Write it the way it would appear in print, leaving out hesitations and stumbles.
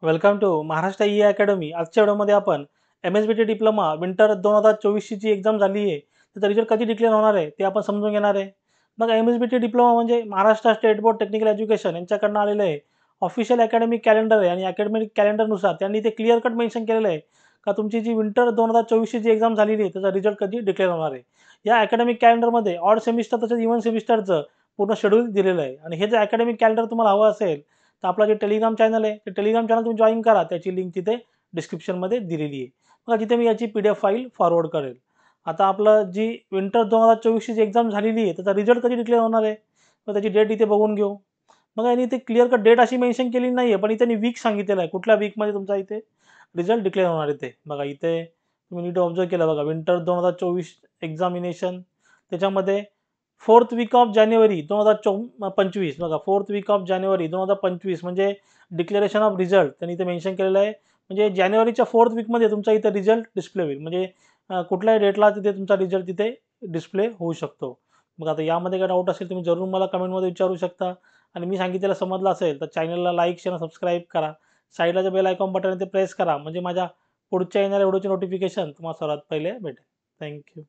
Welcome to Maharashtra e academy. आजच्या व्हिडिओमध्ये आपण MSBT डिप्लोमा विंटर 2024 ची एक्झाम झाली आहे, त्याचा रिझल्ट कधी डिक्लेअर होणार आहे ते आपण समजून घेणार आहे। मग MSBT डिप्लोमा म्हणजे Maharashtra state board technical education यांच्याकडून आलेलं आहे। ऑफिशियल अकॅडमिक कॅलेंडर आहे आणि अकॅडमिक कॅलेंडरनुसार त्यांनी ते क्लिअर कट मेन्शन केलेलं आहे का तुमची जी विंटर 2024 ची एक्झाम झालेली आहे त्याचा रिझल्ट कधी डिक्लेअर होणार आहे। या अकॅडमिक कॅलेंडरमध्ये ऑड सेमिस्टर तसेच इव्हन सेमिस्टरचं पूर्ण शेड्यूल दिलेलं आहे आणि हे जे अकॅडमिक कॅलेंडर तुम्हाला हवं असेल तर आपला जे टेलिग्राम चॅनल आहे ते टेलिग्राम चॅनल तुम्ही जॉइन करा, त्याची लिंक तिथे डिस्क्रिप्शनमध्ये दिलेली आहे। बघा जिथे मी याची PDF फाईल फॉरवर्ड करेल। आता आपलं जी विंटर 2024 ची एक्झाम झालेली आहे त्याचा रिझल्ट कधी डिक्लेअर होणार आहे, तर त्याची डेट इथे बघून घेऊ। बघा यांनी इथे क्लिअर कट डेट अशी मेन्शन केलेली नाही आहे, पण इथे वीक सांगितलेलं आहे कुठल्या वीकमध्ये तुमचा इथे रिझल्ट डिक्लेअर होणार आहे ते। बघा इथे तुम्ही नीट ऑब्झर्व केलं बघा, विंटर 2024 एक्झामिनेशन त्याच्यामध्ये 4th वीक ऑफ जानेवारी 2025 बघा 4th वीक ऑफ जानेवारी 2025 म्हणजे डिक्लेरेशन ऑफ रिझल्ट त्यांनी इथे मेन्शन केलेलं आहे। म्हणजे जानेवारीच्या 4th वीकमध्ये तुमचा इथे रिझल्ट डिस्प्ले होईल, म्हणजे कुठल्याही डेटला तिथे तुमचा रिझल्ट तिथे डिस्प्ले होऊ शकतो। मग आता यामध्ये काय डाऊट असेल तुम्ही जरूर मला कमेंटमध्ये विचारू शकता आणि मी सांगितलेलं समजलं असेल तर चॅनलला लाईक शेअर सबस्क्राईब करा, साईडला जे बेल आयकॉन बटन आहे ते प्रेस करा, म्हणजे माझ्या पुढच्या येणाऱ्या व्हिडिओचे नोटिफिकेशन तुम्हाला सर्वात पहिले भेटेल। थँक्यू।